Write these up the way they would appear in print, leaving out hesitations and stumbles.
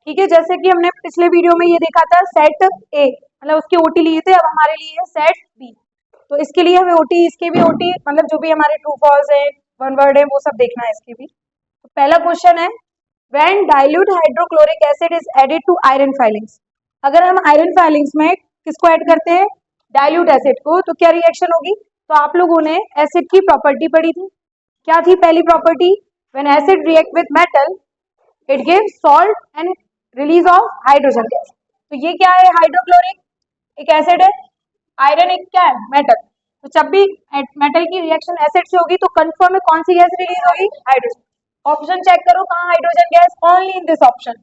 ठीक है, जैसे कि हमने पिछले वीडियो में ये देखा था सेट ए, मतलब उसके ओटी लिए थे, अब हमारे लिए है सेट बी। तो इसके लिए हमें ओटी, इसके भी ओटी, मतलब जो भी हमारे ट्रू फॉल्स है, वन वर्ड है, वो सब देखना है इसके भी। तो पहला क्वेश्चन है when dilute hydrochloric acid is added to iron filings. अगर हम आयरन फाइलिंग्स में किसको ऐड करते हैं, डाइल्यूट एसिड को, तो क्या रिएक्शन होगी। तो आप लोगों ने एसिड की प्रॉपर्टी पढ़ी थी, क्या थी पहली property, when acid react with metal it gives salt and release of hydrogen gas. तो ये क्या है, हाइड्रोक्लोरिक एक एसिड है, आयरन एक क्या है, मेटल। तो जब भी मेटल की रिएक्शन एसिड से होगी तो कंफर्म में कौन सी गैस रिलीज होगी, हाइड्रोजन। ऑप्शन चेक करो कहाँ hydrogen gas, only in this option.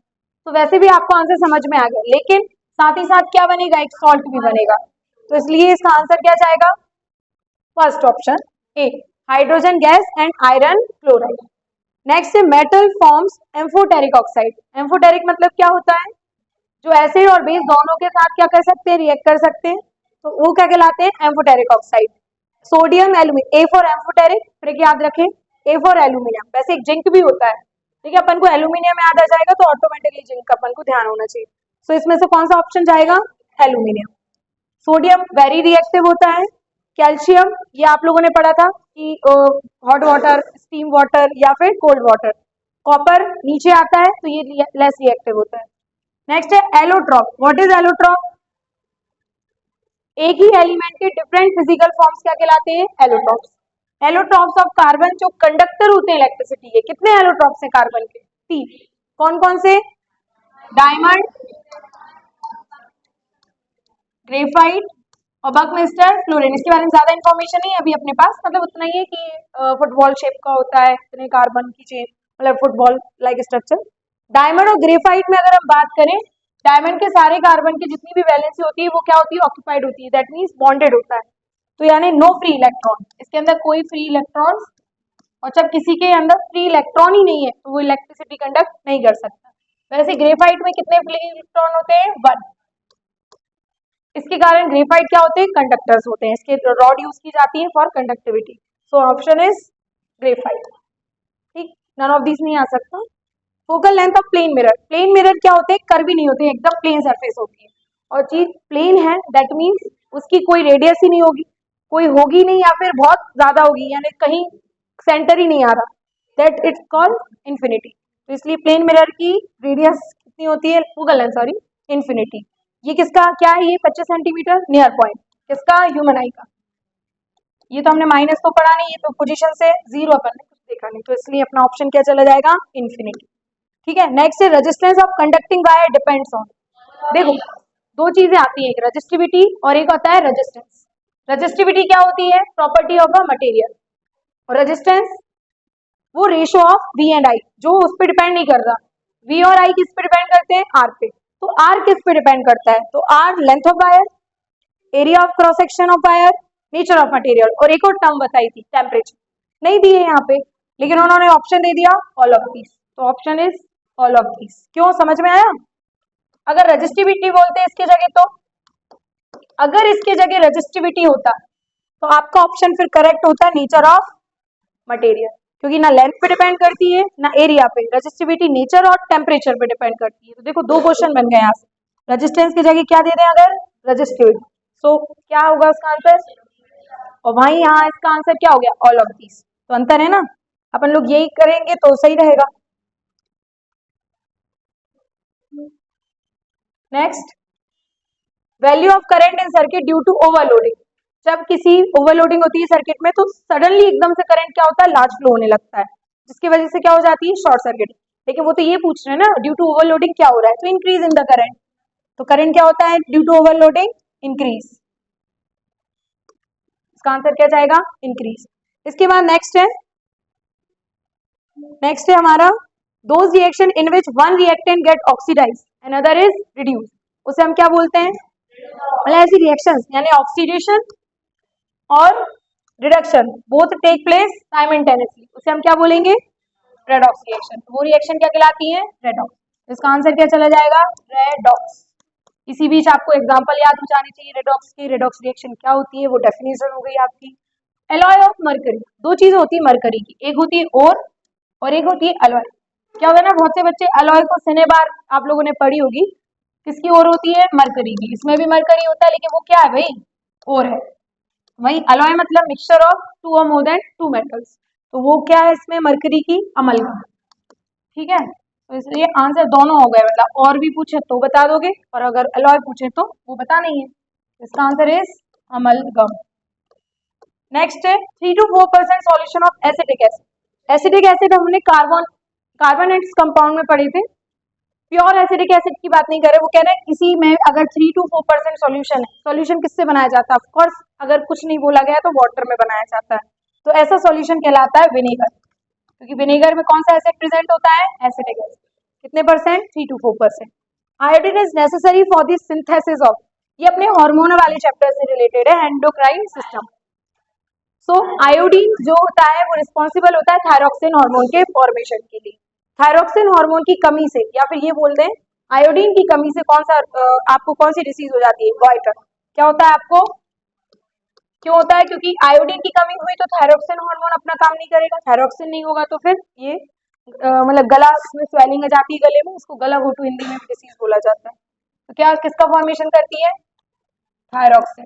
तो वैसे भी आपको आंसर समझ में आ गया, लेकिन साथ ही साथ क्या बनेगा, एक सॉल्ट भी बनेगा। तो इसलिए इसका आंसर क्या जाएगा, first option A, hydrogen gas and iron chloride. Next है metal forms amphoteric oxide. Amphoteric मतलब क्या होता है, जो एसिड और बेस दोनों के साथ क्या कर सकते हैं, रिएक्ट कर सकते हैं, तो वो क्या कहलाते हैं, amphoteric oxide. Sodium aluminium, A for amphoteric, trick याद रखें, ए फॉर एल्यूमिनियम। वैसे एक जिंक भी होता है, ठीक है, अपन को एल्यूमिनियम याद आ जाएगा तो ऑटोमेटिकली जिंक का अपन को ध्यान होना चाहिए। तो इसमें से कौन सा ऑप्शन जाएगा, एल्यूमिनियम। सोडियम वेरी रिएक्टिव होता है। कैल्शियम, ये आप लोगों ने पढ़ा था कि हॉट वाटर, स्टीम वाटर या फिर कोल्ड वाटर। कॉपर नीचे आता है तो ये लेस रिएक्टिव होता है। नेक्स्ट है एलोट्रॉप। व्हाट इज एलोट्रॉप, एक ही एलिमेंट के डिफरेंट फिजिकल फॉर्म्स क्या कहलाते हैं, एलोट्रॉप्स। एलोट्रॉप्स ऑफ कार्बन जो कंडक्टर होते हैं इलेक्ट्रिसिटी के, कितने एलोट्रॉप्स हैं कार्बन के, 3। कौन कौन से, डायमंड, ग्रेफाइट और बकमिस्टर फ्लोरीन। इसके बारे में ज्यादा इन्फॉर्मेशन नहीं है अभी अपने पास, मतलब उतना ही है कि फुटबॉल शेप का होता है, इतने कार्बन की चेन, मतलब फुटबॉल लाइक स्ट्रक्चर। डायमंड और ग्रेफाइट में अगर हम बात करें, डायमंड के सारे कार्बन की जितनी भी वैलेंसी होती है वो क्या होती है, ऑक्यूपाइड होती है, दैट मीन्स बॉन्डेड होता है। तो यानी नो फ्री इलेक्ट्रॉन, इसके अंदर कोई फ्री इलेक्ट्रॉन, और जब किसी के अंदर फ्री इलेक्ट्रॉन ही नहीं है तो वो इलेक्ट्रिसिटी कंडक्ट नहीं कर सकता। वैसे ग्रेफाइट में कितने फ्री इलेक्ट्रॉन होते हैं, 1। इसके कारण ग्रेफाइट क्या होते हैं, कंडक्टर्स होते हैं, इसके रॉड यूज की जाती है for conductivity. So option is graphite, ठीक, नन ऑफ दिस नहीं आ सकता। Focal length of plane mirror. Plane mirror क्या होते हैं, कर्वी नहीं होते, एकदम प्लेन सरफेस होती है, और चीज प्लेन है दैट मीन्स उसकी कोई रेडियस ही नहीं होगी, कोई होगी नहीं, या फिर बहुत ज्यादा होगी, यानी कहीं सेंटर ही नहीं आ रहा, दैट इट्स कॉल्ड इंफिनिटी। तो इसलिए प्लेन मिरर की रेडियस कितनी होती है, फोकल लेंथ सॉरी, इंफिनिटी। ये किसका क्या है, ये 25 सेंटीमीटर नियर पॉइंट, किसका, ह्यूमन आई का। ये तो हमने माइनस तो पढ़ा नहीं, ये तो पोजीशन से 0 अपन ने कुछ देखा नहीं, तो इसलिए अपना ऑप्शन क्या चला जाएगा, इंफिनिटी। ठीक है, नेक्स्ट है resistance of conducting wire depends on. देखो दो चीजें आती है, एक रेजिस्टिविटी और एक होता है रेजिस्टेंस। रेजिस्टिविटी क्या होती है, प्रॉपर्टी ऑफ अ मटेरियल, और रेजिस्टेंस वो ratio of V and I, जो उस पर डिपेंड नहीं कर रहा। वी और आई किस पे डिपेंड करते हैं, आर पे। तो आर किस पे डिपेंड करता है, तो R length of wire, area of cross section of wire, nature of material, और एक और टर्म बताई थी टेम्परेचर, नहीं दिए यहाँ पे, लेकिन उन्होंने ऑप्शन दे दिया ऑल ऑफ दीस। तो option is all of these. क्यों, समझ में आया। अगर रेजिस्टिविटी बोलते इसके जगह, तो अगर इसके जगह रेजिस्टिविटी होता तो आपका ऑप्शन फिर करेक्ट होता नेचर ऑफ मटेरियल, क्योंकि ना लेंथ पे डिपेंड करती है ना एरिया पे, रेजिस्टिविटी नेचर और टेम्परेचर पे डिपेंड करती है। तो देखो दो क्वेश्चन बन गए यहाँ से, रेजिस्टेंस की जगह क्या दे दें अगर, रेजिस्टिविटी। सो क्या होगा उसका आंसर, और वहीं यहाँ इसका आंसर क्या हो गया, ऑल ऑफ दीस। तो अंतर है ना, अपन लोग यही करेंगे तो सही रहेगा। Next, value of current in circuit due to overloading. जब किसी ओवरलोडिंग होती है सर्किट में तो सडनली एकदम से करंट क्या होता है, लार्ज फ्लो होने लगता है, जिसकी वजह से क्या हो जाती है, शॉर्ट सर्किट। लेकिन वो तो ये पूछ रहे हैं ना, ड्यू टू ओवरलोडिंग क्या हो रहा है, तो इंक्रीज इन द करंट। तो करंट क्या होता है ड्यू टू ओवरलोडिंग, इंक्रीज। इसका आंसर क्या जाएगा, इंक्रीज। इसके बाद नेक्स्ट है हमारा those reaction in which one reactant get oxidise and other is reduce, उसे हम क्या बोलते हैं, मतलब ऐसी रिएक्शंस यानी ऑक्सीडेशन और reduction both take place simultaneously, उसे हम क्या बोलेंगे, रेडॉक्स रिएक्शन। वो रिएक्शन क्या कहलाती है, रेडॉक्स। इसका आंसर क्या चला जाएगा, रेडॉक्स। इसी बीच आपको एग्जांपल याद हो जानी चाहिए रेडॉक्स की, रेडॉक्स रिएक्शन क्या होती है, वो डेफिनेशन हो गई आपकी। एलॉय ऑफ मरकरी, दो चीजें होती है मरकरी की, एक होती है ओर और एक होती है एलॉय। क्या होता है ना, बहुत से बच्चे अलॉय को सिनेबार आप लोगों ने पढ़ी होगी, किसकी ओर होती है, मरकरी की। इसमें भी मरकरी होता है, लेकिन वो क्या है भाई, और है। वही अलॉय मतलब मिक्सचर ऑफ टू और मोर देन टू मेटल्स, तो वो क्या है इसमें, मरकरी की अमलगम। ठीक है, तो इसलिए आंसर दोनों हो गए, मतलब और भी पूछे तो बता दोगे, और अगर अलॉय पूछे तो वो बता नहीं है। इसका आंसर इज अमलगम। नेक्स्ट है 3 to 4% solution of acetic acid. Acetic acid हमने कार्बन कार्बोनेट्स कंपाउंड में पढ़े थे। प्योर एसिडिक एसिड की बात नहीं कर रहे, वो कह रहे हैं इसी में अगर 3 to 4% सॉल्यूशन है। सॉल्यूशन किससे बनाया जाता है, ऑफकोर्स अगर कुछ नहीं बोला गया तो वाटर में बनाया जाता है, तो ऐसा सॉल्यूशन कहलाता है विनेगर, क्योंकि विनेगर में कौन सा एसिड प्रेजेंट होता है, एसिडिक एसिड। कितने percent, 3 to 4%। Iodine is necessary for the synthesis of, ये अपने हार्मोन वाले चैप्टर से रिलेटेड है, एंडोक्राइन सिस्टम। सो आयोडीन जो होता है वो रिस्पॉन्सिबल होता है थायरॉक्सिन हार्मोन के फॉर्मेशन के लिए। थायरॉक्सिन हार्मोन की कमी से, या फिर ये बोल दें आयोडीन की कमी से कौन सा आपको कौन सी डिसीज हो जाती है, गॉइटर। क्या होता है आपको, क्यों होता है, क्योंकि आयोडीन की कमी हुई तो थायरॉक्सिन हार्मोन अपना काम नहीं करेगा, थायरॉक्सिन नहीं होगा तो फिर ये मतलब गला में स्वेलिंग आ जाती है गले में, इसको गला घोटू हिंदी में डिसीज बोला जाता है। तो क्या किसका फॉर्मेशन करती है, थायरॉक्सिन।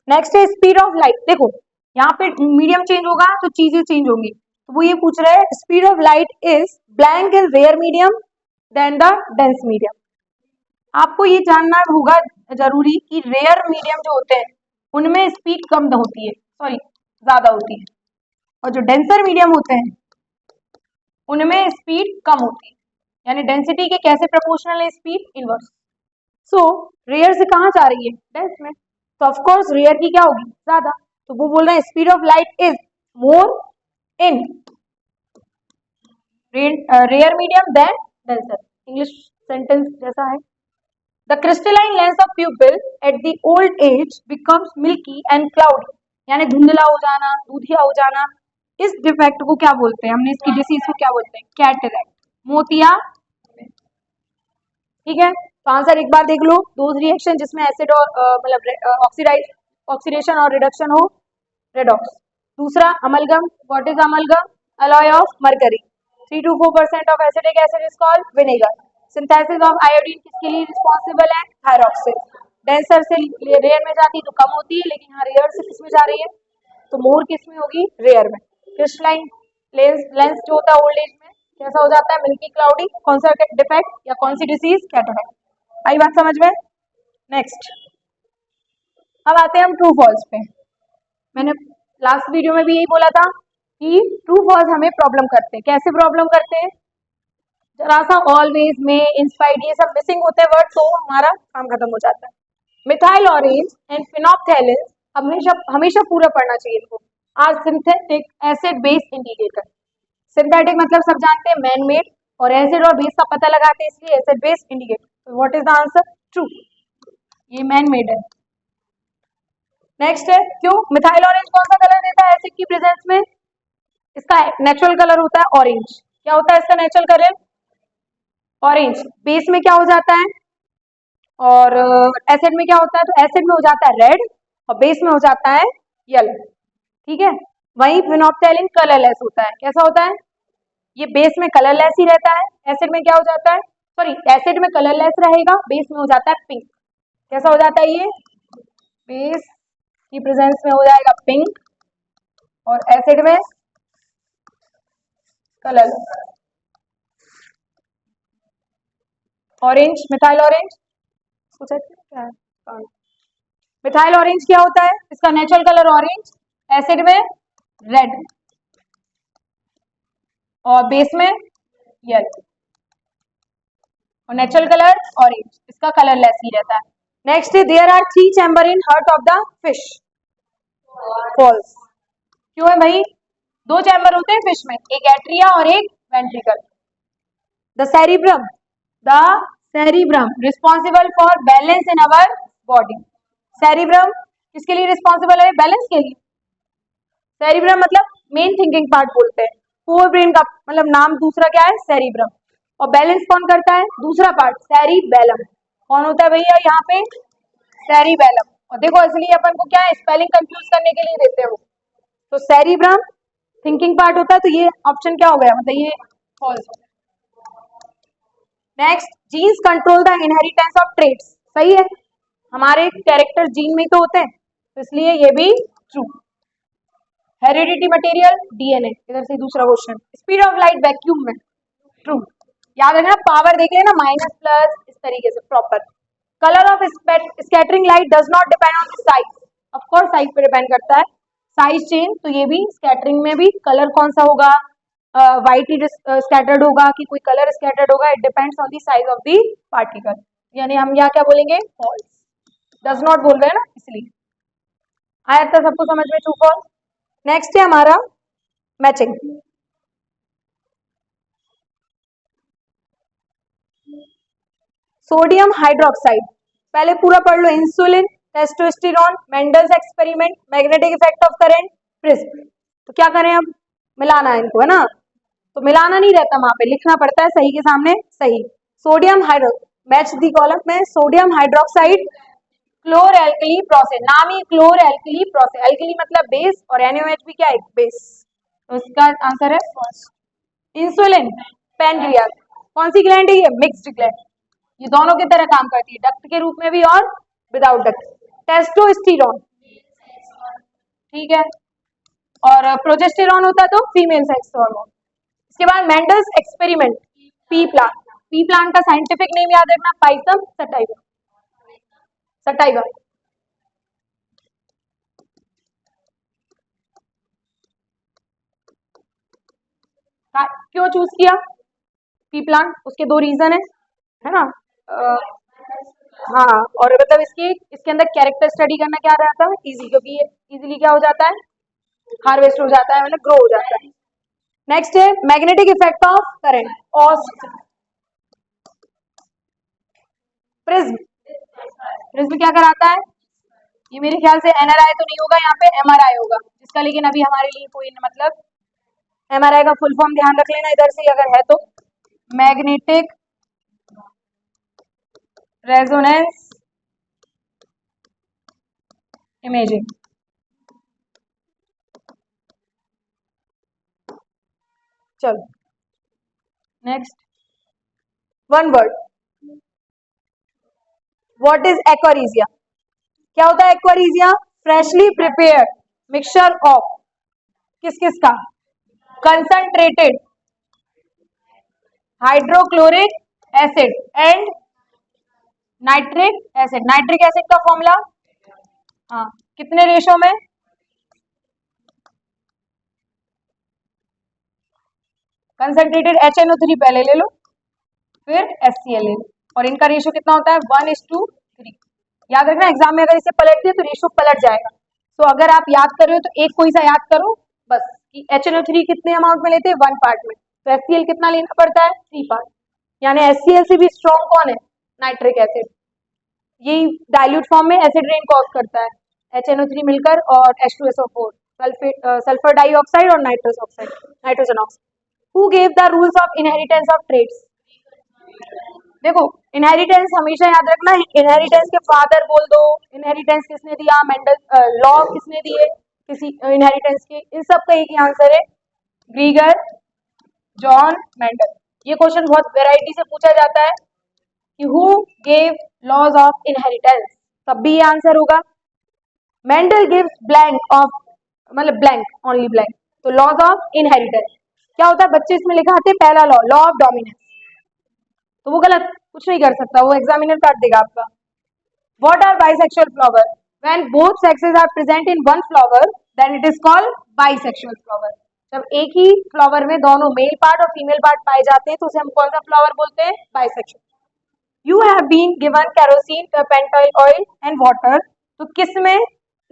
नेक्स्ट है स्पीड ऑफ लाइट। देखो यहाँ पे मीडियम चेंज होगा तो चीजें चेंज होंगी, तो वो ये पूछ रहे हैं speed of light is blank in rare medium than the dense medium. आपको ये जानना होगा जरूरी कि रेयर मीडियम जो होते हैं उनमें स्पीड कम होती है, सॉरी ज्यादा होती है, और जो डेंसर मीडियम होते हैं उनमें स्पीड कम होती है, यानी डेंसिटी के कैसे प्रोपोर्शनल है स्पीड, इनवर्स। सो रेयर से कहाँ जा रही है, डेंस में, तो ऑफ कोर्स रेयर की क्या होगी, ज्यादा। तो वो बोल रहे हैं speed of light is more in rare medium than denser. English sentence जैसा है। The crystalline lens of pupil at the old age becomes milky and cloudy, यानी धुंधला हो जाना, दूधिया हो जाना। इस डिफेक्ट को क्या बोलते हैं, हमने इसकी डिसीज को क्या बोलते हैं, कैटरैक्ट, मोतिया। ठीक है, तो आंसर एक बार देख लो, दोज रिएक्शन जिसमें एसिड और मतलब ऑक्सीडेशन और रिडक्शन हो, रेडॉक्स। दूसरा amalgam, what is amalgam, alloy of mercury. 3 to 4% of acidic acid is called vinegar. Synthesis of iodine किसके लिए रिस्पॉन्सिबल है, थायरॉक्सिन। डेंसर से रेयर में जाती तो कम होती है, लेकिन यहाँ रेयर से किस में जा रही है, तो मोर किस में होगी, रेयर में। क्रिस्टलाइन लेंस जो होता है ओल्ड एज में कैसा हो जाता है, मिल्की क्लाउडी। कौन सा डिफेक्ट या कौन सी डिसीज, कैटरैक्ट। आई बात समझ में। नेक्स्ट अब आते हैं हम ट्रू फॉल्स पे। मैंने लास्ट वीडियो में भी यही बोला था कि ट्रू फॉल्स हमें प्रॉब्लम करते हैं। कैसे प्रॉब्लम करते हैं, जरा सा ऑलवेज में, इंस्पाइड, ये सब मिसिंग होते हैं वर्ड, तो हमारा काम खत्म हो जाता है। मिथाइल ऑरेंज एंड फिनोप्थैलिन हमेशा हमेशा पूरा पढ़ना चाहिए इनको। Are synthetic acid base indicator. Synthetic मतलब सब जानते हैं मैन मेड, और एसिड और बेस का पता लगाते हैं, इसलिए acid base indicator. What is the answer, true, ये मैन मेड है। नेक्स्ट है, क्यों मिथाइल ऑरेंज कौन सा कलर देता है एसिड की प्रेजेंस में, इसका नेचुरल कलर होता है ऑरेंज। क्या होता है इसका नेचुरल कलर, ऑरेंज। बेस में क्या हो जाता है, और एसिड में क्या होता है, तो एसिड में हो जाता है रेड और बेस में हो जाता है येलो। ठीक है, वही फिनोप्थैलिन कलरलेस होता है। कैसा होता है, ये बेस में कलरलेस ही रहता है, एसिड में क्या हो जाता है, सॉरी एसिड में कलरलेस रहेगा, बेस में हो जाता है पिंक। कैसा हो जाता है, ये बेस की प्रेजेंस में हो जाएगा पिंक और एसिड में कलरलेस। ऑरेंज, मिथाइल ऑरेंज क्या है, मिथाइल ऑरेंज क्या होता है, इसका नेचुरल कलर ऑरेंज, एसिड में रेड और बेस में येलो, और नेचुरल कलर ऑरेंज, इसका कलरलेस ही रहता है। Next, there are 3 chamber in heart of the fish. False. क्यों है भाई, 2 चैम्बर होते हैं फिश में, एक एट्रिया और एक ventricle. The cerebrum, the cerebrum responsible for balance in our body. Cerebrum किसके लिए रिस्पॉन्सिबल है, बैलेंस के लिए। सेरिब्रम मतलब मेन थिंकिंग पार्ट बोलते हैं, फोर ब्रेन का मतलब नाम दूसरा क्या है, सेरिब्रम। और बैलेंस कौन करता है, दूसरा पार्ट सेरिबेलम। कौन होता है भैया यहाँ पे, सेरिबेलम। और देखो इसलिए अपन को क्या है, स्पेलिंग कंफ्यूज करने के लिए देते हो। तो सेरिब्रम थिंकिंग पार्ट होता है, तो ये ऑप्शन क्या हो गया, मतलब ये false. Next, genes control the inheritance of traits, सही है, हमारे कैरेक्टर जीन में ही तो होते हैं, तो इसलिए ये भी ट्रू। हेरिडिटी मटेरियल डीएनए, इधर से दूसरा question, speed of light vacuum में, ट्रू। याद रखना, पावर देख लेना, माइनस प्लस इस तरीके से proper. Colour of scattering light does not depend on the size, of course size पे डिपेंड करता है, साइज चेंज, तो ये भी स्कैटरिंग में भी कलर कौन सा होगा, वाइट ही स्कैटर्ड होगा कि कोई कलर स्कैटर्ड होगा, it depends on the size of the particle, यानी हम यहाँ क्या बोलेंगे, फॉल्स, डज नॉट बोल रहे हैं ना, इसलिए। आया था सबको समझ में, ट्रू फॉल्स। नेक्स्ट है हमारा मैचिंग। सोडियम हाइड्रोक्साइड, पहले पूरा पढ़ लो, insulin, testosterone, Mendel's experiment, magnetic effect of current, prism. तो क्या करें अब, मिलाना है इनको, है ना, तो मिलाना नहीं रहता, वहां पे लिखना पड़ता है सही के सामने सही। Sodium hydro, match the column में, सोडियम हाइड्रोक्साइड क्लोर एल्कली प्रोसेस, नाम ही क्लोर एल्कली प्रोसेस, एल्कली मतलब बेस और NaOH भी क्या है, बेस, तो इसका आंसर है फर्स्ट। इंसुलिन, पैनक्रियास, कौन सी ग्लैंड है ये, मिक्स्ड ग्लैंड, ये दोनों की तरह काम करती है, डक्ट के रूप में भी और विदाउट डक्ट। टेस्टोस्टेरोन, ठीक है, और प्रोजेस्टेरॉन होता तो फीमेल सेक्स हार्मोन। इसके बाद Mendel's experiment, P plant, P plant का साइंटिफिक नेम याद रखना, पाइसम सटाइवा, सटाइवा। क्यों चूज किया पी प्लांट, उसके दो रीजन है ना, हाँ, और मतलब इसके अंदर कैरेक्टर स्टडी करना क्या रहता है, इजी, क्योंकि ये इजीली क्या हो जाता है, हार्वेस्ट हो जाता है, मतलब ग्रो हो जाता है। नेक्स्ट है मैग्नेटिक इफेक्ट ऑफ करंट, ऑस्ट, प्रिज्म, प्रिज्म क्या कराता है, ये मेरे ख्याल से NRI तो नहीं होगा, यहाँ पे MRI होगा, जिसका लेकिन अभी हमारे लिए कोई मतलब, MRI का फुल फॉर्म ध्यान रख लेना इधर से अगर है तो, मैग्नेटिक रेजोनेंस इमेजिंग। चलो next, one word, what is aqua regia, क्या होता है aqua regia, freshly prepared mixture of, किस किस का, concentrated hydrochloric acid and nitric acid, nitric acid का फॉर्मूला, हाँ, कितने रेशो में, कंसंट्रेटेड HNO3 पहले ले लो, फिर HCl ले लो, और इनका रेशो कितना होता है, 1:3। याद रखना, एग्जाम में अगर इसे पलट दिए तो रेशो पलट जाएगा, तो अगर आप याद कर रहे हो तो एक कोई सा याद करो बस, कि HNO3 कितने अमाउंट में लेते हैं, 1 पार्ट में, तो HCl कितना लेना पड़ता है, 3 पार्ट, यानी HCl से भी स्ट्रॉन्ग कौन है, नाइट्रिक एसिड, यही डाइल्यूट फॉर्म में एसिड रेन कॉज करता है, HNO3 मिलकर और H2SO4, सल्फर डाइऑक्साइड और nitrous oxide, nitrogen oxide. Who gave the rules of inheritance of traits, देखो इनहेरिटेंस हमेशा याद रखना, इनहेरिटेंस के फादर बोल दो, इनहेरिटेंस किसने दिया, मेंडल, लॉ किसने दिए किसी इनहेरिटेंस के, इन सब का एक ही आंसर है, ग्रीगर जॉन मेंडल। ये क्वेश्चन बहुत वेराइटी से पूछा जाता है कि who gave laws of inheritance, तब भी ये आंसर होगा। मेंडल गिव्स ब्लैंक ऑफ, मतलब ब्लैंक, ओनली ब्लैंक, तो लॉज ऑफ इनहेरिटेंस क्या होता है, बच्चे इसमें लिखा आते पहला लॉ, लॉ ऑफ डोमिनेंस, तो वो गलत, कुछ नहीं कर सकता, वो एग्जामिनर काट देगा आपका। What are bisexual flower, when both sexes are present in one flower then it is called bisexual flower, जब एक ही फ्लावर में दोनों मेल पार्ट और फीमेल पार्ट पाए जाते हैं तो उसे हम कौन सा फ्लावर बोलते हैं, bisexual. You have been given kerosene, turpentine oil and water, तो किस में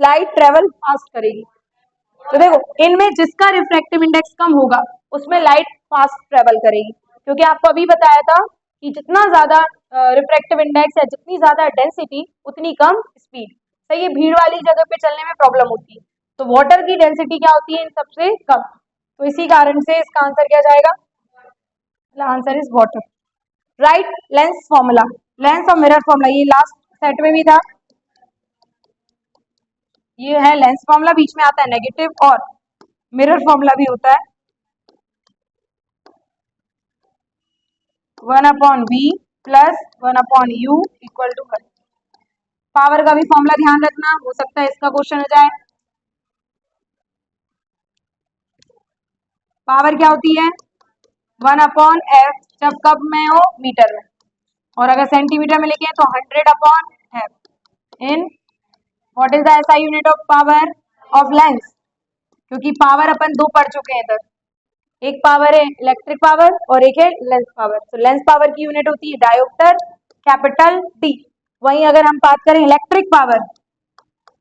लाइट ट्रेवल फास्ट करेगी, तो देखो इनमें जिसका रिफ्रैक्टिव इंडेक्स कम होगा उसमें लाइट फास्ट ट्रेवल करेगी, क्योंकि आपको अभी बताया था कि जितना ज्यादा रिफ्रैक्टिव इंडेक्स है, जितनी ज्यादा डेंसिटी उतनी कम स्पीड, सही है, भीड़ वाली जगह पे चलने में प्रॉब्लम होती है, तो वाटर की डेंसिटी क्या होती है इन सबसे कम, तो इसी कारण से इसका आंसर क्या जाएगा, answer is water. Right lens formula, lens और मिरर फॉर्मूला, ये लास्ट सेट में भी था, ये है लेंस फॉर्मूला, बीच में आता है नेगेटिव, और मिरर फॉर्मूला भी होता है, 1/v plus 1/u equal to 1। Power का भी फॉर्मूला ध्यान रखना, हो सकता है इसका क्वेश्चन हो जाए। पावर क्या होती है 1/f, जब कब में हो मीटर में, और अगर सेंटीमीटर में लिखे तो 100/f in what is the SI unit of power of lens, क्योंकि पावर अपन दो पढ़ चुके हैं इधर, एक पावर है इलेक्ट्रिक पावर और एक है लेंस पावर। तो लेंस पावर की यूनिट होती है डायोप्टर कैपिटल डी। वहीं अगर हम बात करें इलेक्ट्रिक पावर,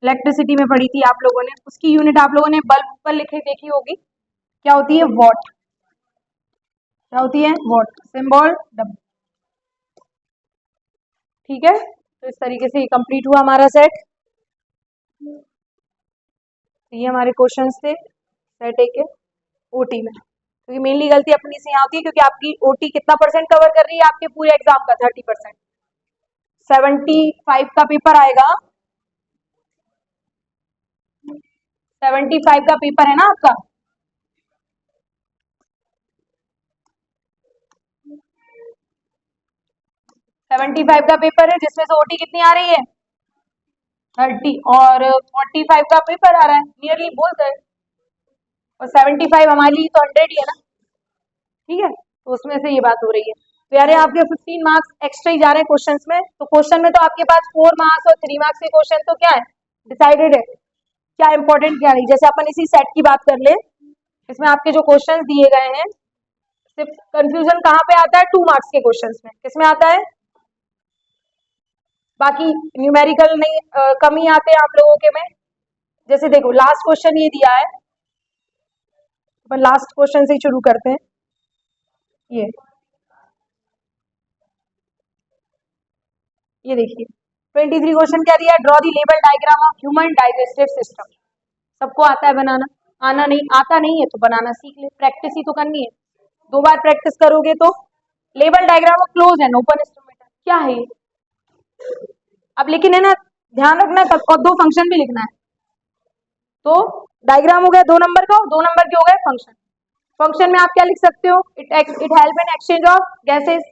इलेक्ट्रिसिटी में पढ़ी थी आप लोगों ने, उसकी यूनिट आप लोगों ने बल्ब पर लिखे देखी होगी, क्या होती है वॉट। क्या होती है वॉट, सिंबल डब्ल्यू। ठीक है, तो इस तरीके से ये कंप्लीट हुआ हमारा सेट। ये हमारे क्वेश्चंस थे सेट ए के ओटी में। क्योंकि मेनली गलती अपनी से यहाँ होती है, क्योंकि आपकी ओटी कितना परसेंट कवर कर रही है आपके पूरे एग्जाम का 30%। 75 का पेपर आएगा, 75 का पेपर है ना आपका। सेवेंटी फाइव का पेपर है, जिसमें से ओटी कितनी आ रही है 30, और 45 का पेपर आ रहा है, नियरली बोलते हैं, और 75 हमारे लिए तो 100 ही है ना। ठीक है, तो उसमें से ये बात हो रही है। तो यार आपके 15 मार्क्स एक्स्ट्रा ही जा रहे हैं क्वेश्चंस में। तो क्वेश्चन में तो आपके पास 4 मार्क्स और 3 मार्क्स के क्वेश्चन तो क्या है डिसाइडेड है, क्या इंपॉर्टेंट क्या नहीं। जैसे अपन इसी सेट की बात कर ले, इसमें आपके जो क्वेश्चंस दिए गए हैं, सिर्फ कंफ्यूजन कहाँ पे आता है 2 मार्क्स के क्वेश्चंस में, किसमें आता है, बाकी न्यूमेरिकल नहीं कम ही आते हैं आप लोगों के में। जैसे देखो लास्ट क्वेश्चन ये दिया है, अपन लास्ट क्वेश्चन से ही शुरू करते हैं। ये देखिए 23 क्वेश्चन क्या दिया है, draw the label diagram of human digestive system. सबको आता है बनाना, आना नहीं आता नहीं है तो बनाना सीख ले, प्रैक्टिस ही तो करनी है, 2 बार प्रैक्टिस करोगे तो। Label diagram of close and open instrument क्या है अब, लेकिन है ना ध्यान रखना और 2 फंक्शन भी लिखना है। तो डायग्राम हो गया 2 नंबर का, 2 नंबर के हो गए फंक्शन। फंक्शन में आप क्या लिख सकते हो, it help in exchange of gases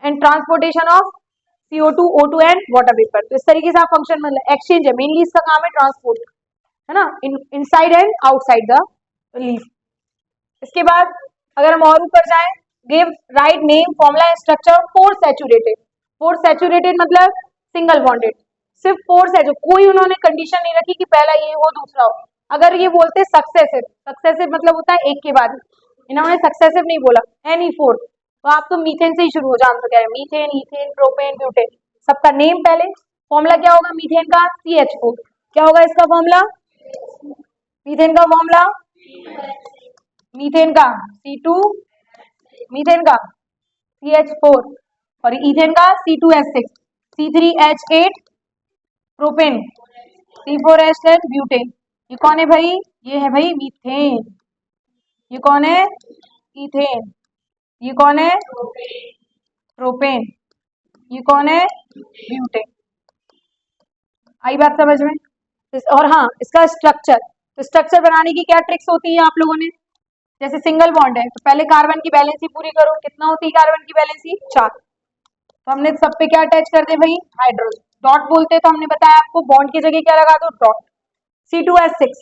and transportation of CO2, O2 and water vapour. तो इस तरीके से आप फंक्शन में एक्सचेंज है, मेनली इसका काम है ट्रांसपोर्ट, है ना, inside and outside the leaf. इसके बाद अगर हम और ऊपर जाएं, give write name formula structure four saturated. Four saturated मतलब सिंगल बॉन्डेड, सिर्फ फोर्स है जो, कोई उन्होंने कंडीशन नहीं रखी कि पहला ये हो दूसरा हो। अगर ये बोलते सक्सेसिव, सक्सेसिव मतलब होता है एक के बाद, इन्होंने सक्सेसिव नहीं बोला, एनी फोर, तो आप तो मीथेन से ही शुरू हो जाओ। हम तो कह रहे हैं मीथेन, इथेन, प्रोपेन, ब्यूटेन, सबका नेम पहले। फॉर्मूला क्या होगा मीथेन का CH4, क्या होगा इसका फॉर्मूला, मीथेन का फॉर्मूला, मीथेन का C2, मीथेन का CH4, और इथेन का C2H6, C3H8, propane C4H10, butane. ये कौन है भाई, ये है भाई मीथेन। ये कौन है इथेन, ये कौन है प्रोपेन, ये कौन है ब्यूटेन। आई बात समझ में। और हाँ इसका स्ट्रक्चर, तो स्ट्रक्चर बनाने की क्या ट्रिक्स होती है आप लोगों ने, जैसे सिंगल बॉन्ड है तो पहले कार्बन की बैलेंसी पूरी करो, कितना होती है कार्बन की बैलेंसी 4, तो हमने सब पे क्या अटैच कर दे भाई हाइड्रोजन, डॉट बोलते हैं, तो हमने बताया आपको बॉन्ड की जगह क्या लगा दो dot. C2H6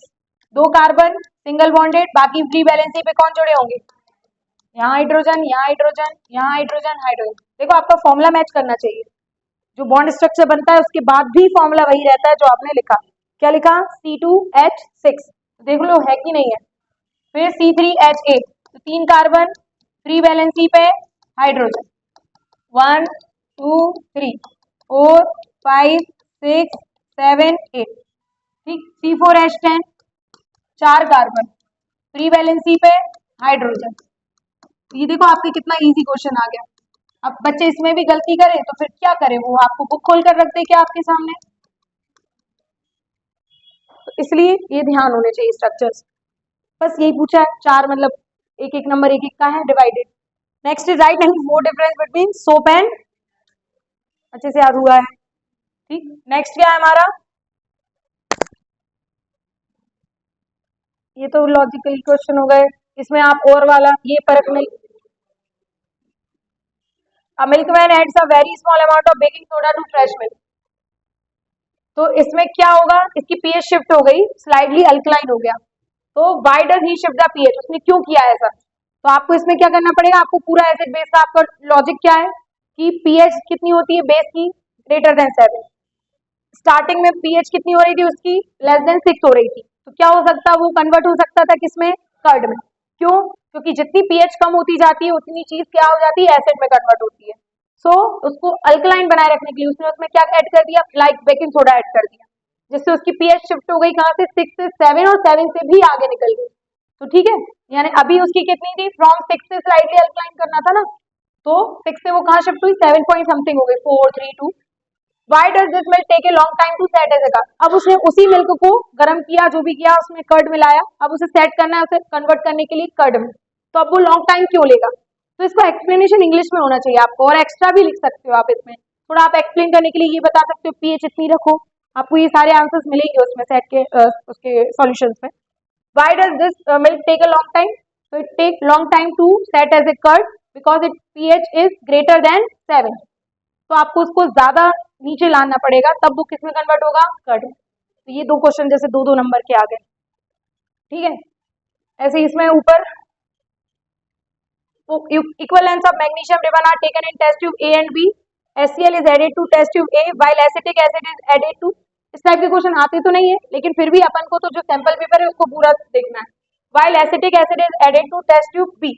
2 carbon single bonded, बाकी फ्री बैलेंसी पे कौन जुड़े होंगे, यहाँ हाइड्रोजन, यहाँ हाइड्रोजन, यहाँ हाइड्रोजन, हाइड्रोजन। देखो आपका फॉर्मूला मैच करना चाहिए, जो बॉन्ड स्ट्रक्चर बनता है उसके बाद भी फॉर्मूला वही रहता है जो आपने लिखा। क्या लिखा C2H6, देख लो है कि नहीं है। फिर C3H8, तो 3 कार्बन फ्री बैलेंसी पे हाइड्रोजन, 1 2 3 4 5 6 7 8, ठीक। C4H10 4 कार्बन फ्री वैलेंसी पे हाइड्रोजन। ये देखो आपके कितना इजी क्वेश्चन आ गया। अब बच्चे इसमें भी गलती करें तो फिर क्या करें, वो आपको बुक खोल कर रख दे क्या आपके सामने, तो इसलिए ये ध्यान होने चाहिए स्ट्रक्चर्स। बस यही पूछा है, 4 मतलब एक एक नंबर एक एक का है divided. Next is right and वो डिफरेंस बिटवीन सोप एंड, अच्छे से याद हुआ है, ठीक। नेक्स्ट क्या है हमारा, ये तो लॉजिकल क्वेश्चन हो गए, इसमें आप और वाला ये फर्क नहीं, A milkman adds a very small amount of baking soda to fresh milk. तो इसमें क्या होगा, इसकी पीएच शिफ्ट हो गई, स्लाइडली अल्कलाइन हो गया. तो why does he shift the pH, उसने क्यों किया ऐसा? तो आपको इसमें क्या करना पड़ेगा, आपको पूरा एसिड बेस का आपका लॉजिक क्या है कि पीएच कितनी होती है बेस की, ग्रेटर देन 7. स्टार्टिंग में पीएच कितनी हो रही थी उसकी, लेस देन 6 हो रही थी. तो क्या हो सकता है, वो कन्वर्ट हो सकता था किसमें, कर्ड में. क्यों? क्योंकि जितनी पीएच कम होती जाती है उतनी चीज क्या हो जाती है, एसिड में कन्वर्ट होती है. सो उसको अल्कलाइन बनाए रखने के लिए उसने उसमें क्या ऐड कर दिया, लाइक बेकिंग सोडा ऐड कर दिया, जिससे उसकी पीएच शिफ्ट हो गई कहाँ से, 6 से 7 और 7 से भी आगे निकल गई. तो ठीक है, यानी अभी उसकी कितनी थी, फ्रॉम 6 से स्लाइडली अल्कलाइन करना था ना, तो 6 से वो कहाँ शिफ्ट हुई, 7 पॉइंट समथिंग हो गई, 4 3 2. Why does this milk take a long time to set as a curd? अब उसने उसी मिल्क को गर्म किया, जो भी किया, उसमें कर्ड मिलाया, अब उसे सेट करना है, उसे कन्वर्ट करने के लिए कर्ड में. तो अब वो लॉन्ग टाइम क्यों लेगा? तो इसका एक्सप्लेनेशन इंग्लिश में होना चाहिए आपको, और एक्स्ट्रा भी लिख सकते हो आप इसमें. थोड़ा आप एक्सप्लेन करने के लिए ये बता सकते हो, पीएच इतनी रखो, आपको ये सारे आंसर्स मिलेंगे उसमें सेट के उसके सॉल्यूशंस में. Why does this milk take a long time? So it takes long time to set as a curd because its pH is greater than 7. तो आपको उसको ज्यादा नीचे लाना पड़ेगा, तब वो किस में कन्वर्ट होगा, कर्ड. तो ये 2 क्वेश्चन जैसे 2 नंबर के आ गए. ठीक है, ऐसे इसमें ऊपर equivalents of magnesium ribbon are taken in test tube A and B. HCl is added to test tube A while acetic acid is added to. इस टाइप के क्वेश्चन आते तो नहीं है, लेकिन फिर भी अपन को तो जो सैंपल पेपर है उसको पूरा देखना है. While acetic acid is added to test tube B,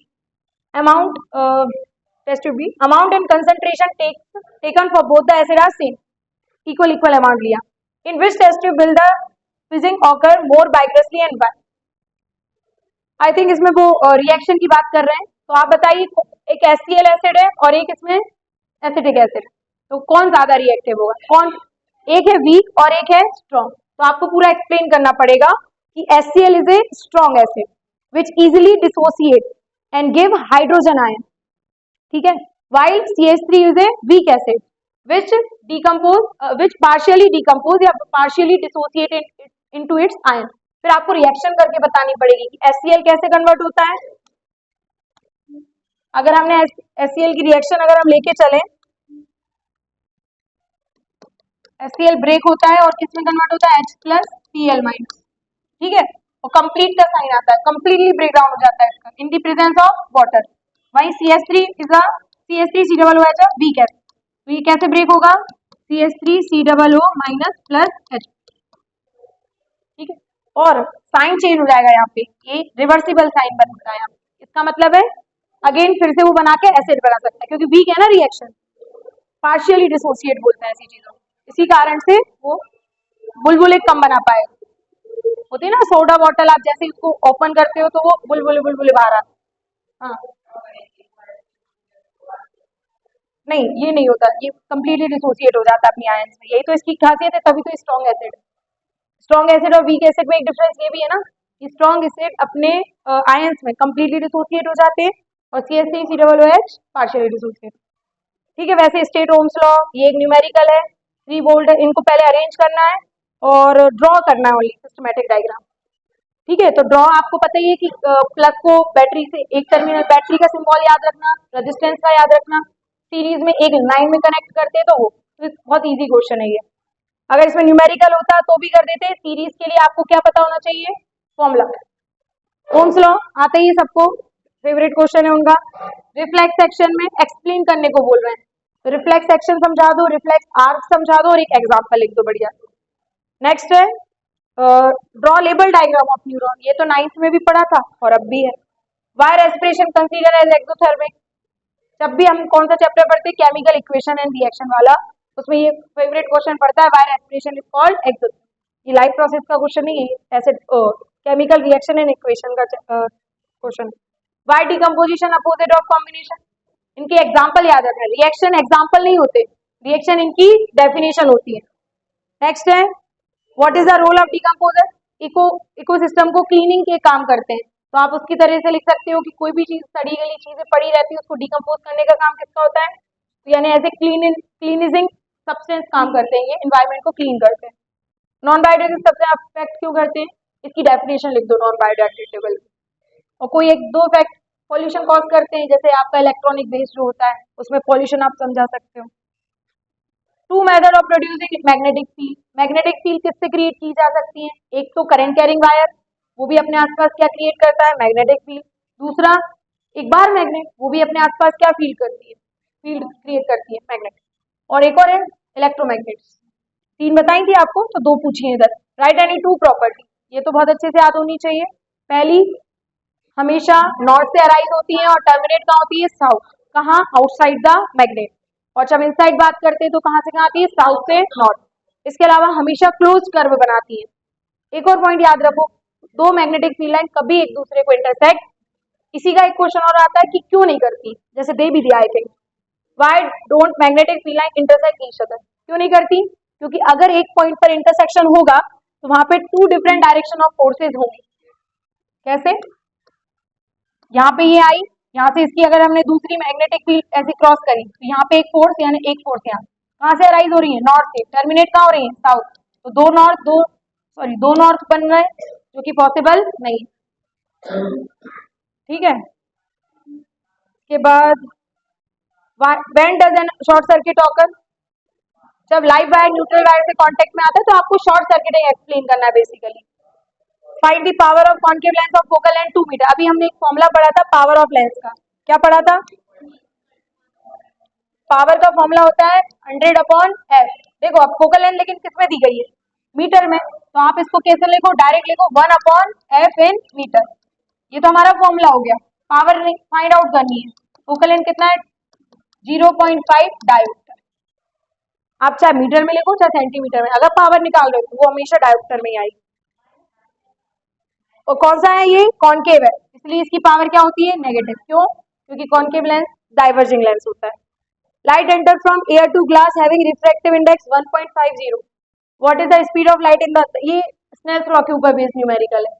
amount test tube B, amount and concentration taken for both the acid are same. Equal amount लिया. In which test tube will the fizzing occur more vigorously and why? I think इसमें वो reaction की बात कर रहे हैं. तो आप बताइए, एक HCl एसिड है और एक इसमें एसिटिक एसिड, तो कौन ज्यादा रिएक्टिव होगा, कौन, एक है वीक और एक है स्ट्रॉन्ग. तो आपको पूरा एक्सप्लेन करना पड़ेगा कि HCl is a strong acid which easily dissociate and give hydrogen ion. ठीक है, while CH3 is a weak acid which partially decompose या partially dissociate into its ion. फिर आपको रिएक्शन करके बतानी पड़ेगी कि HCl कैसे कन्वर्ट होता है. अगर हमने HCl की रिएक्शन अगर हम लेके चले, HCl ब्रेक होता है और किसमें कन्वर्ट होता है, H प्लस Cl माइनस. ठीक है, और कंप्लीट का साइन आता है, कंप्लीटली ब्रेक डाउन हो जाता है इसका in the presence of water. वहीं CH3 is a CH3COOH weak acid. तो ये कैसे ब्रेक होगा, CH3COO माइनस प्लस H. ठीक है, और साइन चेंज हो जाएगा यहाँ पे, ये रिवर्सिबल साइन बन रहा है. इसका मतलब है अगेन फिर से वो बना के एसिड बना सकता है, क्योंकि वीक है ना रिएक्शन, पार्शियली डिसोसिएट बोलते हैं ऐसी चीजों. इसी कारण से वो बुलबुले कम बना पाएगा. होती है ना सोडा बॉटल, आप जैसे उसको ओपन करते हो तो वो बुलबुले बाहर आते. हाँ नहीं, ये नहीं होता, ये कंप्लीटली डिसोसिएट हो जाता है अपनी आयंस में. यही तो इसकी खासियत है, तभी तो स्ट्रॉन्ग एसिड. स्ट्रॉन्ग एसिड और वीक एसिड में एक डिफरेंस ये भी है ना, स्ट्रॉन्ग एसिड अपने आयंस में कंप्लीटली डिसोसिएट हो जाते हैं और CH3COOH पार्शियली डिसोसिएट. ठीक है, वैसे स्टेट ओम्स लॉ, ये एक न्यूमेरिकल है, 3 वोल्ट, इनको पहले अरेंज करना है और ड्रॉ करना है ओनली सिस्टमेटिक डायग्राम. ठीक है, तो ड्रॉ आपको पता ही है कि प्लग को बैटरी से, एक टर्मिनल बैटरी का सिंबल याद रखना, रेजिस्टेंस का याद रखना, सीरीज में एक लाइन में कनेक्ट करते तो वो, तो बहुत इजी क्वेश्चन है ये. अगर इसमें न्यूमेरिकल होता तो भी कर देते. सीरीज के लिए आपको क्या पता होना चाहिए, फॉर्मूला, ओम्स लॉ आता ही है सबको, फेवरेट क्वेश्चन है उनका. रिफ्लेक्स सेक्शन में एक्सप्लेन करने को बोल रहे हैं, तो रिफ्लेक्स सेक्शन समझा दो, रिफ्लेक्स आर्क समझा दो और एक एग्जांपल लिख दो. बढ़िया. नेक्स्ट है draw label diagram of neuron. ये तो 9th में भी पढ़ा था और अब भी है. Why respiration consider as exothermic. जब भी हम कौन सा चैप्टर पढ़ते हैं, केमिकल इक्वेशन एंड रिएक्शन वाला, उसमें ये फेवरेट क्वेश्चन पड़ता है, why respiration is called exothermic. ये लाइफ प्रोसेस का क्वेश्चन नहीं है, ऐसे केमिकल रिएक्शन एंड इक्वेशन का question. Why decomposition opposite of combination. इनके एग्जाम्पल याद रखना. रिएक्शन एग्जाम्पल नहीं होते, रिएक्शन इनकी डेफिनेशन होती है. नेक्स्ट है what is the role of decomposer. Ecosystem को क्लीनिंग के काम करते हैं, तो आप उसकी तरह से लिख सकते हो कि कोई भी चीज सड़ी गली चीजें पड़ी रहती है, उसको डिकम्पोज करने का काम किसका होता है, तो यानी एज ए क्लीनिजिंग सब्सटेंस काम करते हैं, ये एनवायरमेंट को क्लीन करते हैं. नॉन बायोडिग्रेडेबल सबसे अफेक्ट क्यों करते हैं, इसकी डेफिनेशन लिख दो नॉन बायोडिग्रेडेबल. और कोई एक दो फैक्ट पॉल्यूशन कॉज करते हैं, जैसे आपका इलेक्ट्रॉनिक वेस्ट जो होता है उसमें पॉल्यूशन आप समझा सकते हो। Two method of producing magnetic field. Magnetic field किससे क्रिएट की जा सकती है? एक तो करंट कैरिंग वायर, वो भी अपने आसपास क्या क्रिएट करता है? Magnetic field. दूसरा एक बार मैग्नेट, वो भी अपने आसपास क्या फील्ड करती है? फील्ड क्रिएट करती है मैग्नेट। और एक और है इलेक्ट्रोमैग्नेट्स। तीन बताई थी आपको, तो दो पूछिए इधर। राइट एनी टू प्रॉपर्टी, ये तो बहुत अच्छे से याद होनी चाहिए। पहली, हमेशा नॉर्थ से अराइज होती है और टर्मिनेट कहाँ होती है? साउथ। कहाँ? Outside the magnet. और जब इनसाइड बात करते हैं तो कहाँ से कहाँ आती है? साउथ से नॉर्थ। इसके अलावा हमेशा क्लोज कर्व बनाती है। एक और पॉइंट याद रखो, दो मैग्नेटिक फील्ड लाइन कभी एक दूसरे को इंटरसेक्ट, इसी का एक क्वेश्चन और आता है कि क्यों नहीं करती, जैसे दे भी दिया I think, why don't magnetic field line intersect each other? क्यों नहीं करती? क्योंकि अगर एक पॉइंट पर इंटरसेक्शन होगा तो वहां पे two different direction of forces होंगी। कैसे? यहाँ पे ये आई, यहाँ से इसकी अगर हमने दूसरी मैग्नेटिक फील्ड ऐसे क्रॉस करी तो यहाँ पे एक फोर्स, यानी एक फोर्स यहाँ कहाँ से अराइज हो रही है? नॉर्थ से। टर्मिनेट कहाँ हो रही है? साउथ। तो दो नॉर्थ बन रहे हैं, जो कि पॉसिबल नहीं। ठीक है, इसके बाद when does N short circuit occur? जब लाइव वायर न्यूट्रल वायर से कांटेक्ट में आता है तो आपको शॉर्ट सर्किटिंग एक्सप्लेन करना है basically. Find the power of concave lens of focal length 2 metre. अभी हमने एक फॉर्मूला पढ़ा था पावर ऑफ लेंस का, क्या पढ़ा था? पावर का फॉर्मूला होता है 100/f। देखो अब फोकल लेंथ लेकिन किस में दी गई है? मीटर में, तो आप इसको कैसे लिखो? डायरेक्ट लिखो 1/f इन मीटर। ये तो हमारा फॉर्मूला हो गया। पावर फाइंड आउट करनी है, फोकल लेंथ कितना है? 0.5 डायोप्टर। आप चाहे मीटर में लिखो चाहे सेंटीमीटर में, अगर पावर निकाल रहे हो तो वो हमेशा डायोप्टर में ही आएगी। और कौन सा है ये? कॉनकेव है, इसलिए इसकी पावर क्या होती है? नेगेटिव। क्यों? क्योंकि कॉनकेव लेंस डाइवर्जिंग लेंस होता है। Light enter from air to glass having refractive index 1.50। What is the speed of light in the, ये स्नेल्स लॉ के ऊपर बेस्ड न्यूमेरिकल है।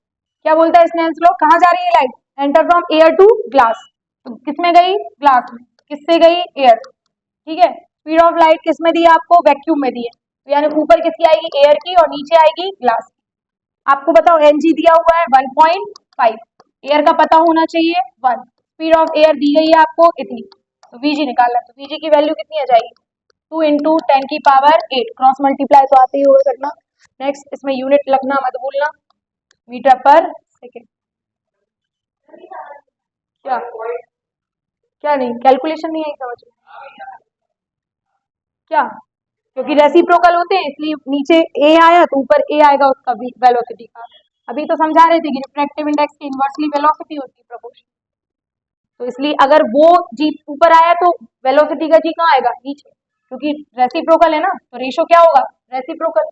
क्या बोलता है स्नेल्स लॉ? कहाँ जा रही है light? Enter from air to glass, तो किसमें गई? ग्लास में। किससे गई? एयर। ठीक है, स्पीड ऑफ लाइट किस में दी है आपको? वैक्यूम में दी है, तो यानी ऊपर किसकी आएगी? एयर की, और नीचे आएगी ग्लास की। आपको बताओ एनजी दिया हुआ है 1.5, एयर का पता होना चाहिए 1, स्पीड ऑफ एयर दी गई है आपको इतनी, तो वीजी निकालना, तो वीजी की वैल्यू कितनी आ जाएगी? 2 × 10⁸, क्रॉस मल्टीप्लाई तो आते ही होगा करना। नेक्स्ट, इसमें यूनिट लगना मत भूलना, मीटर पर सेकेंड। क्या नहीं, कैलकुलेशन नहीं आई समझ में क्या? क्योंकि रेसिप्रोकल होते हैं इसलिए नीचे ए आया तो ऊपर ए आएगा उसका वेलोसिटी का। अभी तो समझा रहे थे कि रिफ्रैक्टिव इंडेक्स की इनवर्सली वेलोसिटी होती है प्रोपोर्शन, तो इसलिए अगर वो जी ऊपर आया तो वेलोसिटी का जी कहाँ आएगा? नीचे, क्योंकि रेसिप्रोकल है ना, तो रेशो क्या होगा? रेसिप्रोकल।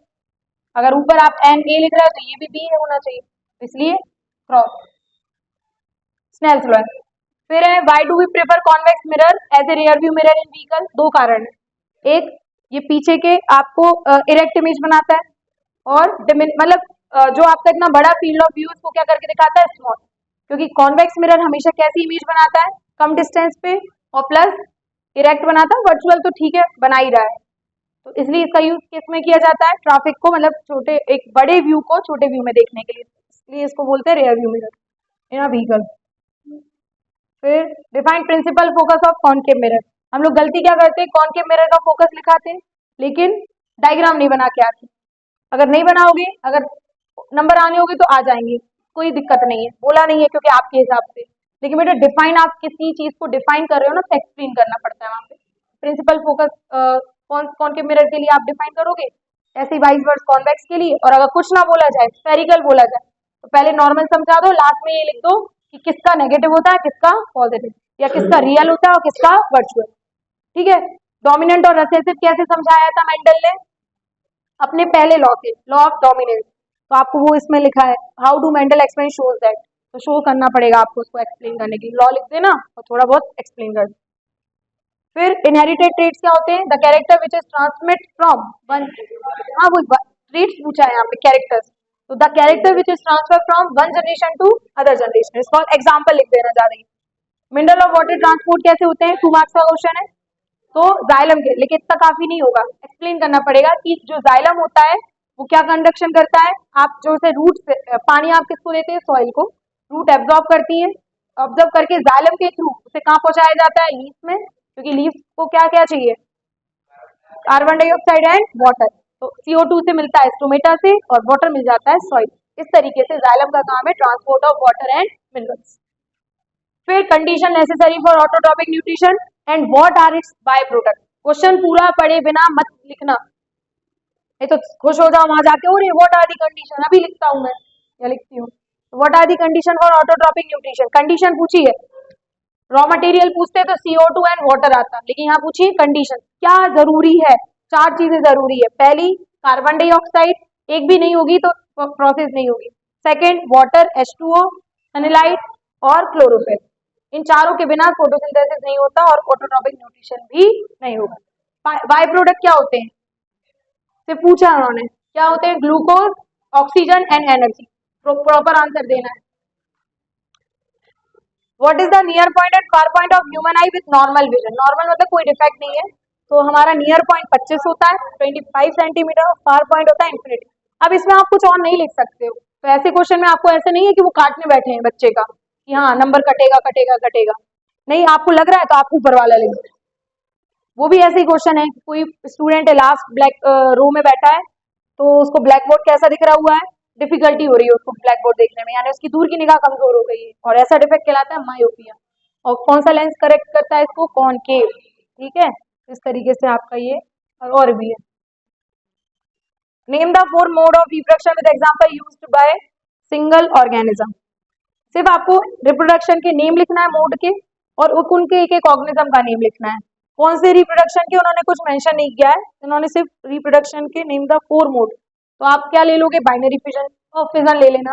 अगर ऊपर आप एन ए लिख रहे हो तो ये भी बी होना चाहिए, इसलिए क्रॉस। Snell's law. फिर है why do we prefer convex mirror as a rear view mirror in vehicle? दो कारण है। एक, ये पीछे के आपको इरेक्ट इमेज बनाता है, और मतलब जो आपका इतना बड़ा फील्ड ऑफ व्यू उसको क्या करके दिखाता है? स्मॉल। क्योंकि कॉन्वेक्स मिरर हमेशा कैसी इमेज बनाता है? कम डिस्टेंस पे, और प्लस इरेक्ट बनाता है। वर्चुअल तो ठीक है बना ही रहा है, तो इसलिए इसका यूज किस में किया जाता है? ट्रैफिक को, मतलब छोटे एक बड़े व्यू को छोटे व्यू में देखने के लिए, इसलिए इसको बोलते हैं rear view mirror in a vehicle. फिर define principal focus of concave mirror. हम लोग गलती क्या करते हैं? कॉनकेव मिरर का फोकस लिखाते हैं लेकिन डायग्राम नहीं बना के आते। अगर नहीं बनाओगे, अगर नंबर आने होंगे तो आ जाएंगे, कोई दिक्कत नहीं है, बोला नहीं है क्योंकि आपके हिसाब से, लेकिन बेटा डिफाइन, आप किसी चीज को डिफाइन कर रहे हो ना तो एक्सप्लेन करना पड़ता है वहां पे। प्रिंसिपल फोकस कॉनकेव मिरर के लिए आप डिफाइन करोगे, ऐसे ही वाइस वर्स कॉन्वेक्स के लिए। और अगर कुछ ना बोला जाए, स्फेरिकल बोला जाए, तो पहले नॉर्मल समझा दो, लास्ट में ये लिख दो कि किसका नेगेटिव होता है किसका पॉजिटिव, या किसका रियल होता है और किसका वर्चुअल। ठीक है, डोमिनेंट और रिसेसिव कैसे समझाया था मेंडल ने? अपने पहले लॉ से, लॉ ऑफ डोमिनेंस, तो आपको वो इसमें लिखा है, how do Mendel explain shows that, तो शो करना पड़ेगा आपको उसको एक्सप्लेन करने के लिए, लॉ लिख देना और थोड़ा बहुत एक्सप्लेन कर दो। फिर इनहेरिटेड ट्रेट्स क्या होते हैं? The character which is transmit from one, हाँ वो ट्रेट्स पूछा है यहाँ पे, कैरेक्टर्स, तो the character which is transfer from one generation to other generation. इसका एग्जाम्पल लिख देना जा रही है। मिनरल ऑफ वाटर ट्रांसपोर्ट कैसे होते हैं? 2 मार्क्स का क्वेश्चन है, तो जाइलम के, लेकिन इतना काफी नहीं होगा, एक्सप्लेन करना पड़ेगा कि जो जाइलम होता है वो क्या कंडक्शन करता है। आप जो से रूट से पानी आप किसको देते हैं? सॉइल को। रूट एब्जॉर्ब करती है, ऑब्जर्व करके जाइलम के थ्रू उसे कहाँ पहुंचाया जाता है, लीफ में, क्योंकि लीफ को क्या क्या चाहिए, कार्बन डाइऑक्साइड एंड वाटर। तो CO2 से मिलता है स्टोमेटा से और वाटर मिल जाता है सॉइल। इस तरीके से जाइलम का काम है transport of water and minerals. फिर condition necessary for autotrophic nutrition and what are its by product. Question पूरा पढ़े बिना मत लिखना, नहीं तो खुश हो जाओ वहां जाके, और व्हाट आर दी कंडीशन, अभी लिखता हूं मैं या लिखती हूँ। What are the condition for autotrophic nutrition, condition पूछी है, रॉ मटेरियल पूछते तो CO2 एंड वाटर आता, लेकिन यहाँ पूछिए कंडीशन क्या जरूरी है। 4 चीजें जरूरी है। पहली कार्बन डाइऑक्साइड, एक भी नहीं होगी तो प्रोसेस नहीं होगी। सेकंड वाटर H2O, सनलाइट और क्लोरोफिल। इन चारों के बिना फोटोसिंथेसिस नहीं होता और ऑटोट्रॉपिक न्यूट्रिशन भी नहीं होगा। बाय प्रोडक्ट क्या होते हैं, से पूछा उन्होंने, क्या होते हैं, glucose, oxygen and energy. Proper answer देना है। What is the near point and far point of human I with normal vision. Normal मतलब कोई डिफेक्ट नहीं है, तो हमारा नियर पॉइंट 25 होता है 25 सेंटीमीटर, फार पॉइंट होता है इन्फिनिटी। अब इसमें आप कुछ और नहीं लिख सकते हो, तो ऐसे क्वेश्चन में आपको ऐसे नहीं है कि वो काटने बैठे हैं बच्चे का कि हाँ नंबर कटेगा कटेगा कटेगा, नहीं, आपको लग रहा है तो आप ऊपर वाला लिख दो। वो भी ऐसे ही क्वेश्चन है, कोई स्टूडेंट है लास्ट ब्लैक रो में बैठा है, तो उसको ब्लैक बोर्ड कैसा दिख रहा हुआ है, डिफिकल्टी हो रही है उसको ब्लैक बोर्ड देखने में, यानी उसकी दूर की निगाह कमजोर हो गई है, और ऐसा डिफेक्ट कहलाता है मायोपिया। और कौन सा लेंस करेक्ट करता है इसको, कॉनकेव। ठीक है, इस तरीके से आपका ये और भी है। Name the 4 mode of reproduction with example used by single organism. सिर्फ आपको रिप्रोडक्शन के नेम लिखना है मोड के, और उनके एक एक ऑर्गेनिज्म का नेम लिखना है। कौन से रिप्रोडक्शन के उन्होंने कुछ मेंशन नहीं किया है, उन्होंने सिर्फ रिप्रोडक्शन के नेम द 4 मोड। तो आप क्या ले लोगे, बाइनरी फिजन और फिजन ले लेना,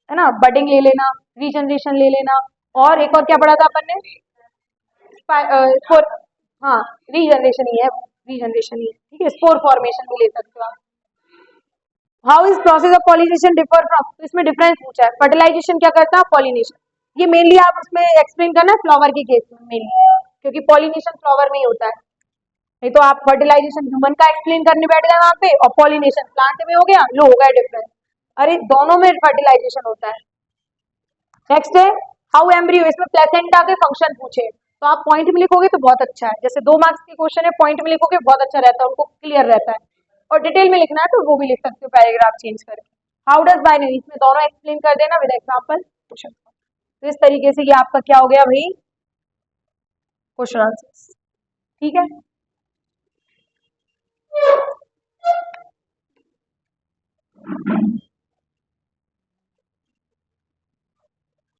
है ना, बडिंग ले लेना, रीजनरेशन ले लेना, और एक और क्या पढ़ा था अपन ने, स्पोर, हाँ रीजनरेशन ही है, रीजनरेशन ही है। ठीक है, स्पोर फॉर्मेशन भी ले सकते हो आप। How is process of pollination differ from, तो इसमें डिफरेंस पूछा है। फर्टिलाइजेशन क्या करता है, पॉलिनेशन, ये मेनली आप उसमें एक्सप्लेन करना है फ्लावर के केस में मेनली, क्योंकि पॉलिनेशन फ्लावर में ही होता है। नहीं तो आप फर्टिलाइजेशन ह्यूमन का एक्सप्लेन करने बैठ गए वहां पे, और पॉलिनेशन प्लांट में हो गया, लो हो गया डिफरेंस। अरे दोनों में फर्टिलाइजेशन होता है। नेक्स्ट है हाउ एम्ब्रियो, इसमें प्लेसेंटा के फंक्शन पूछे, तो आप पॉइंट में लिखोगे तो बहुत अच्छा है, जैसे 2 मार्क्स के क्वेश्चन है, पॉइंट में लिखोगे बहुत अच्छा रहता है, उनको क्लियर रहता है। और डिटेल में लिखना है तो वो भी लिख सकते हो पैराग्राफ चेंज करके। हाउ डज बाइनरी, इसमें दोनों एक्सप्लेन कर देना विद एग्जांपल क्वेश्चन। तो इस तरीके से ये आपका क्या हो गया भाई, क्वेश्चन आंसर्स। ठीक है।